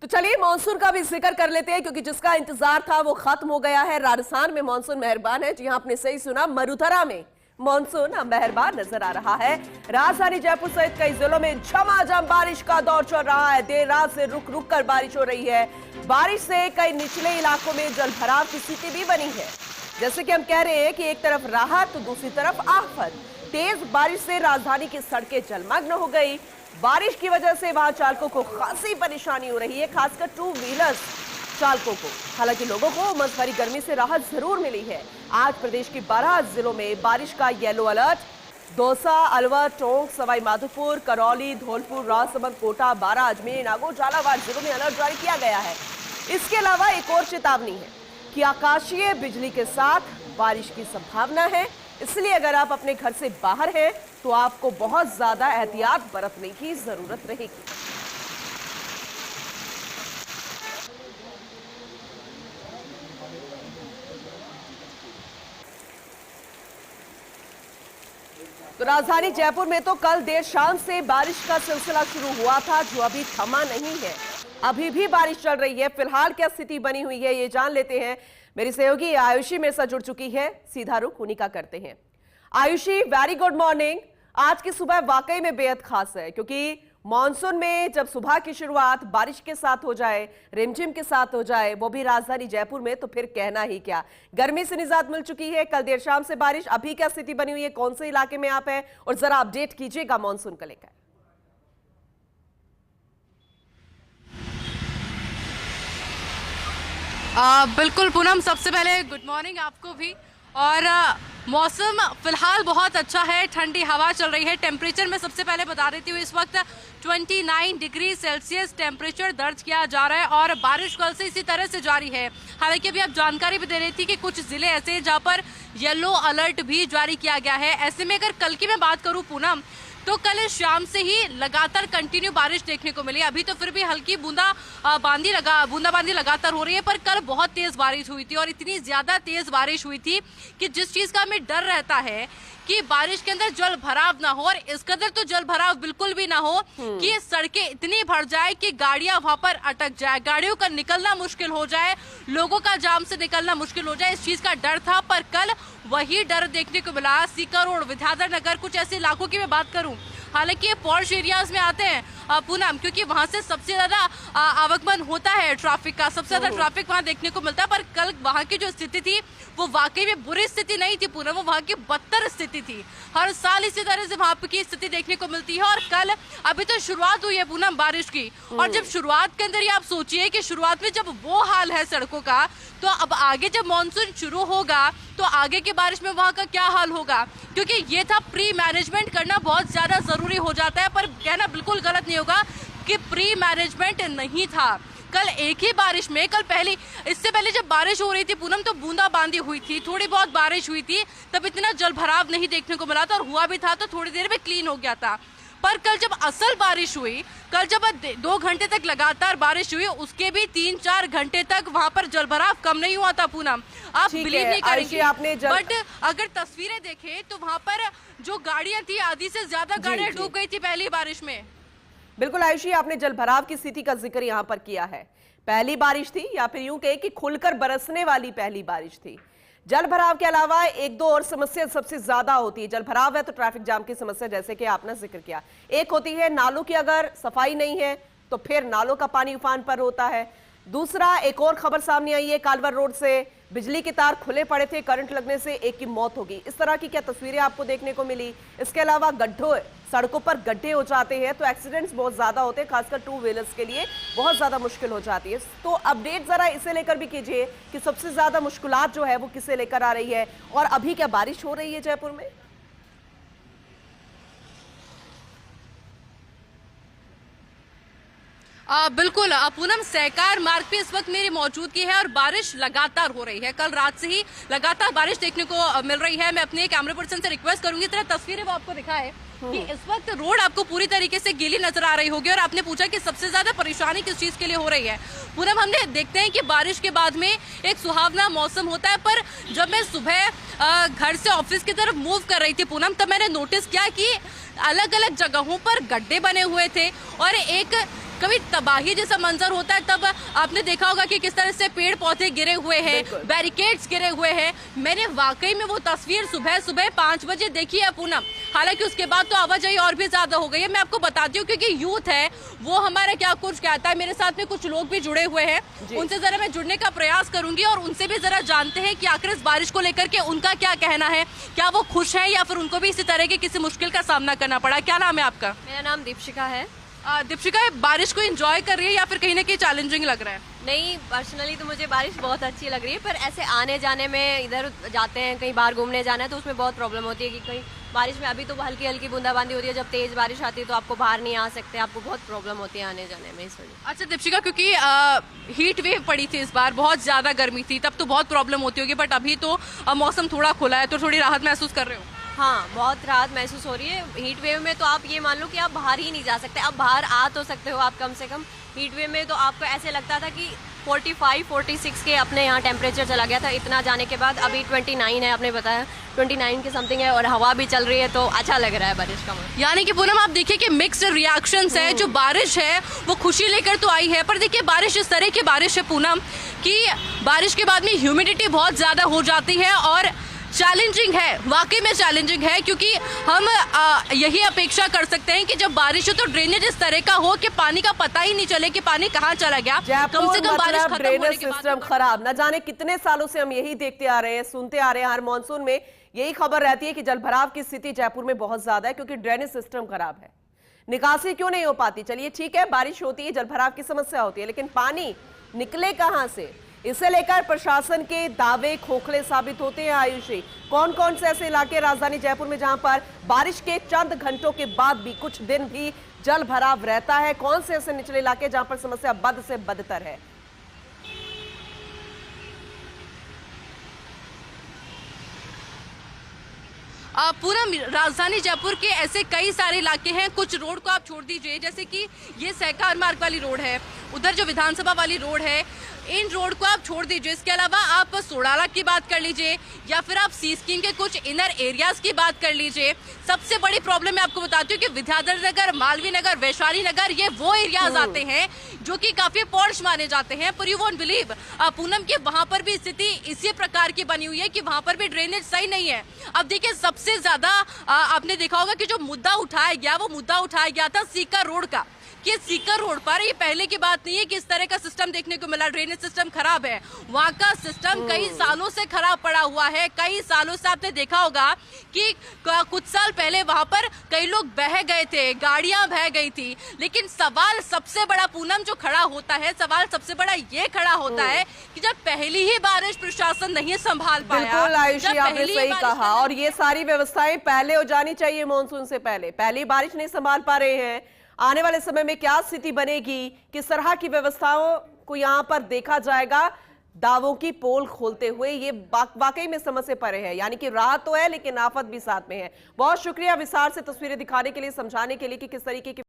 तो चलिए मानसून का भी जिक्र कर लेते हैं, क्योंकि जिसका इंतजार था वो खत्म हो गया है। राजस्थान में मानसून मेहरबान है। जी हां, आपने सही सुना, मरुधरा में मानसून मेहरबान नजर आ रहा है। राजधानी जयपुर सहित कई जिलों में झमाझम बारिश का दौर चल रहा है। देर रात से रुक रुक कर बारिश हो रही है। बारिश से कई निचले इलाकों में जल भराव की स्थिति भी बनी है। जैसे कि हम कह रहे हैं कि एक तरफ राहत तो दूसरी तरफ आफत। तेज बारिश से राजधानी की सड़कें जलमग्न हो गई। बारिश की वजह से वाहन चालकों को खासी परेशानी हो रही है, खासकर टू व्हीलर्स चालकों को। हालांकि लोगों को उमस भरी गर्मी से राहत जरूर मिली है। आज प्रदेश के 12 जिलों में बारिश का येलो अलर्ट। दौसा, अलवर, टोंक, सवाई माधोपुर, करौली, धौलपुर, राजसमंद, कोटा, बारां, अजमेर, नागौर, झालावाड़ जिलों में अलर्ट जारी किया गया है। इसके अलावा एक और चेतावनी है कि आकाशीय बिजली के साथ बारिश की संभावना है। इसलिए अगर आप अपने घर से बाहर हैं तो आपको बहुत ज्यादा एहतियात बरतने की जरूरत रहेगी। तो राजधानी जयपुर में तो कल देर शाम से बारिश का सिलसिला शुरू हुआ था, जो अभी थमा नहीं है। अभी भी बारिश चल रही है। फिलहाल क्या स्थिति बनी हुई है ये जान लेते हैं। मेरी सहयोगी आयुषी मेरे साथ जुड़ चुकी है। सीधा रुख उन्हीं का करते हैं। Ayushi, very good morning. आज की सुबह वाकई में बेहद खास है, क्योंकि मॉनसून में जब सुबह की शुरुआत बारिश के साथ हो जाए, रिमझिम के साथ हो जाए, वो भी राजधानी जयपुर में, तो फिर कहना ही क्या। गर्मी से निजात मिल चुकी है। कल देर शाम से बारिश, अभी क्या स्थिति बनी हुई है, कौन से इलाके में आप हैं, और जरा अपडेट कीजिएगा मॉनसून को लेकर। बिल्कुल पूनम, सबसे पहले गुड मॉर्निंग आपको भी। और मौसम फिलहाल बहुत अच्छा है, ठंडी हवा चल रही है। टेम्परेचर में सबसे पहले बता देती हूँ, इस वक्त 29 डिग्री सेल्सियस टेम्परेचर दर्ज किया जा रहा है और बारिश कल से इसी तरह से जारी है। हालांकि अभी आप जानकारी भी दे रही थी कि कुछ जिले ऐसे हैं जहाँ पर येलो अलर्ट भी जारी किया गया है। ऐसे में अगर कल की मैं बात करूँ पूनम, तो कल शाम से ही लगातार कंटिन्यू बारिश देखने को मिली। अभी तो फिर भी हल्की बूंदाबांदी लगातार हो रही है, पर कल बहुत तेज बारिश हुई थी और इतनी ज्यादा तेज बारिश हुई थी कि जिस चीज का हमें डर रहता है कि बारिश के अंदर जल भराव ना हो, और इस कदर तो जल भराव बिल्कुल भी ना हो कि सड़कें इतनी भर जाए कि गाड़ियां वहां पर अटक जाए, गाड़ियों का निकलना मुश्किल हो जाए, लोगों का जाम से निकलना मुश्किल हो जाए। इस चीज का डर था, पर कल वही डर देखने को मिला। सीकर रोड, विद्याधर नगर, कुछ ऐसे इलाकों की मैं बात करूं, हालांकि ये पॉश एरियाज में आते हैं पूनम, क्योंकि वहां से सबसे ज्यादा आवागमन होता है ट्रैफिक का, सबसे ज्यादा ट्रैफिक वहां देखने को मिलता है। पर कल वहां की जो स्थिति थी वो वाकई में बुरी स्थिति नहीं थी पूनम, वो वहां की बदतर स्थिति थी। हर साल इसी तरह से वहां की स्थिति देखने को मिलती है। और कल अभी तो शुरुआत हुई है पूनम बारिश की, और जब शुरुआत के अंदर ही आप सोचिए कि शुरुआत में जब वो हाल है सड़कों का, तो अब आगे जब मानसून शुरू होगा तो आगे की बारिश में वहां का क्या हाल होगा। क्योंकि ये था, प्री मैनेजमेंट करना बहुत ज्यादा जरूरी हो जाता है, पर कहना बिल्कुल गलत नहीं होगा कि प्री मैनेजमेंट नहीं था। कल एक ही बारिश में, इससे पहले जब बारिश हो रही थी पूनम, तो बूंदाबांदी हुई थी, थोड़ी बहुत बारिश हुई थी, तब इतना जल भराव नहीं देखने को मिला था, और हुआ भी था तो थोड़ी देर में क्लीन हो गया था। पर कल जब असल बारिश हुई, कल जब 2 घंटे तक लगातार बारिश हुई, उसके भी 3-4 घंटे तक वहां पर जलभराव कम नहीं हुआ था पूनम। आप बिलीव नहीं करेंगे, बट अगर तस्वीरें देखें तो वहां पर जो गाड़ियां थी, आधी से ज्यादा गाड़ियां डूब गई थी पहली बारिश में। बिल्कुल आयुषी, आपने जलभराव की स्थिति का जिक्र यहाँ पर किया है। पहली बारिश थी, या फिर यूं कहे कि खुलकर बरसने वाली पहली बारिश थी। जल भराव के अलावा एक दो और समस्या सबसे ज्यादा होती है। जल भराव है तो ट्रैफिक जाम की समस्या, जैसे कि आपने जिक्र किया। एक होती है नालों की अगर सफाई नहीं है तो फिर नालों का पानी उफान पर होता है। दूसरा, एक और खबर सामने आई है, कालवर रोड से बिजली के तार खुले पड़े थे, करंट लगने से एक की मौत हो गई। इस तरह की क्या तस्वीरें आपको देखने को मिली? इसके अलावा गड्ढों, सड़कों पर गड्ढे हो जाते हैं तो एक्सीडेंट्स बहुत ज्यादा होते हैं, खासकर टू व्हीलर्स के लिए बहुत ज्यादा मुश्किल हो जाती है। तो अपडेट जरा इसे लेकर भी कीजिए कि सबसे ज्यादा मुश्किलात जो है वो किसे लेकर आ रही है, और अभी क्या बारिश हो रही है जयपुर में? बिल्कुल पूनम, सहकार मार्ग पे इस वक्त मेरी मौजूदगी है और बारिश लगातार हो रही है। कल रात से ही लगातार बारिश देखने को मिल रही है। मैं अपने कैमरा पर्सन से रिक्वेस्ट करूंगी, तरह तस्वीरें वो आपको दिखाए कि इस वक्त रोड आपको पूरी तरीके से गीली नजर आ रही होगी। और आपने पूछा कि सबसे ज्यादा परेशानी किस चीज के लिए हो रही है। पूनम, हमने देखते हैं कि बारिश के बाद में एक सुहावना मौसम होता है, पर जब मैं सुबह घर से ऑफिस की तरफ मूव कर रही थी पूनम, तब मैंने नोटिस किया कि अलग अलग जगहों पर गड्ढे बने हुए थे और एक कभी तबाही जैसा मंजर होता है तब आपने देखा होगा कि किस तरह से पेड़ पौधे गिरे हुए हैं, बैरिकेड्स गिरे हुए हैं। मैंने वाकई में वो तस्वीर सुबह सुबह 5 बजे देखी है पूनम। हालांकि उसके बाद तो आवाजाही और भी ज्यादा हो गई है। मैं आपको बताती हूँ क्योंकि यूथ है वो हमारा क्या कुछ कहता है। मेरे साथ में कुछ लोग भी जुड़े हुए हैं, उनसे जरा मैं जुड़ने का प्रयास करूंगी और उनसे भी जरा जानते हैं कि आखिर इस बारिश को लेकर के उनका क्या कहना है, क्या वो खुश है या फिर उनको भी इसी तरह की किसी मुश्किल का सामना करना पड़ा। क्या नाम है आपका? मेरा नाम दीपशिका है। दीपशिका, ये बारिश को एंजॉय कर रही है या फिर कहीं ना कहीं चैलेंजिंग लग रहा है? नहीं, पर्सनली तो मुझे बारिश बहुत अच्छी लग रही है, पर ऐसे आने जाने में इधर जाते हैं, कहीं बाहर घूमने जाना है तो उसमें बहुत प्रॉब्लम होती है कि कहीं बारिश में अभी तो हल्की हल्की बूंदाबांदी होती है, जब तेज बारिश आती है तो आपको बाहर नहीं आ सकते, आपको बहुत प्रॉब्लम होती है आने जाने में, इस वजह। अच्छा दीपशिका, क्योंकि हीट वेव पड़ी थी इस बार, बहुत ज्यादा गर्मी थी, तब तो बहुत प्रॉब्लम होती होगी, बट अभी तो मौसम थोड़ा खुला है तो थोड़ी राहत महसूस कर रहे हो? हाँ, बहुत राहत महसूस हो रही है। हीट वेव में तो आप ये मान लो कि आप बाहर ही नहीं जा सकते, आप बाहर आ तो सकते हो आप कम से कम। हीट वेव में तो आपको ऐसे लगता था कि 45-46 के अपने यहाँ टेम्परेचर चला गया था, इतना जाने के बाद अभी 29 है, आपने बताया 29 के समथिंग है और हवा भी चल रही है, तो अच्छा लग रहा है बारिश का मौसम। यानी कि पूनम आप देखिए कि मिक्स्ड रिएक्शंस है। जो बारिश है वो खुशी लेकर तो आई है, पर देखिए बारिश इस तरह की बारिश है पूनम कि बारिश के बाद में ह्यूमिडिटी बहुत ज्यादा हो जाती है और चैलेंजिंग है, वाकई में चैलेंजिंग है, क्योंकि हम यही अपेक्षा कर सकते हैं कि जब बारिश हो तो ड्रेनेज इस तरह का हो कि पानी का पता ही नहीं चले कि पानी कहाँ चला गया। कम से कम बारिश खत्म होने के बाद सिस्टम खराब। न जाने कितने सालों से हम यही देखते आ रहे हैं, सुनते आ रहे हैं, हर मॉनसून में यही खबर रहती है कि जलभराव की स्थिति जयपुर में बहुत ज्यादा है क्योंकि ड्रेनेज सिस्टम खराब है। निकासी क्यों नहीं हो पाती? चलिए ठीक है, बारिश होती है, जलभराव की समस्या होती है, लेकिन पानी निकले कहां से? इसे लेकर प्रशासन के दावे खोखले साबित होते हैं। आयुषी, कौन कौन से ऐसे इलाके राजधानी जयपुर में जहां पर बारिश के चंद घंटों के बाद भी कुछ दिन भी जल भराव रहता है? कौन से ऐसे निचले इलाके जहां पर समस्या बद से बदतर है? पूरा राजधानी जयपुर के ऐसे कई सारे इलाके हैं। कुछ रोड को आप छोड़ दीजिए, जैसे कि ये सहकार मार्ग वाली रोड है, उधर जो विधानसभा वाली रोड है, इन रोड को आप छोड़ दीजिए। इसके अलावा आप सोडाला की बात कर लीजिए या फिर आप सी स्कीम के कुछ इनर एरियाज की बात कर लीजिए। सबसे बड़ी प्रॉब्लम मैं आपको बताती हूँ कि विद्याधर नगर, मालवीय नगर, वैशाली नगर, ये वो एरियाज आते हैं जो कि काफी पॉश माने जाते हैं, पर यू वोंट बिलीव पूनम के वहां पर भी स्थिति इसी प्रकार की बनी हुई है कि वहां पर भी ड्रेनेज सही नहीं है। अब देखिए सबसे ज्यादा आपने देखा होगा कि जो मुद्दा उठाया गया वो मुद्दा उठाया गया था सीकर रोड का, कि सीकर रोड पर ये पहले की बात नहीं है कि इस तरह का सिस्टम देखने को मिला। ड्रेनेज सिस्टम खराब है, वहां का सिस्टम कई सालों से खराब पड़ा हुआ है। कई सालों से आपने देखा होगा कि कुछ साल पहले वहां पर कई लोग बह गए थे, गाड़ियां बह गई थी। लेकिन सवाल सबसे बड़ा पूनम जो खड़ा होता है, सवाल सबसे बड़ा ये खड़ा होता है कि जब पहली ही बारिश प्रशासन नहीं संभाल पाया। बिल्कुल आयुषी, आपने सही कहा, और ये सारी व्यवस्थाएं पहले हो जानी चाहिए मॉनसून से पहले। पहली बारिश नहीं संभाल पा रहे हैं, आने वाले समय में क्या स्थिति बनेगी, किस तरह की व्यवस्थाओं को यहां पर देखा जाएगा, दावों की पोल खोलते हुए ये वाकई में समझ से परे है। यानी कि राहत तो है लेकिन आफत भी साथ में है। बहुत शुक्रिया विस्तार से तस्वीरें दिखाने के लिए, समझाने के लिए कि किस तरीके की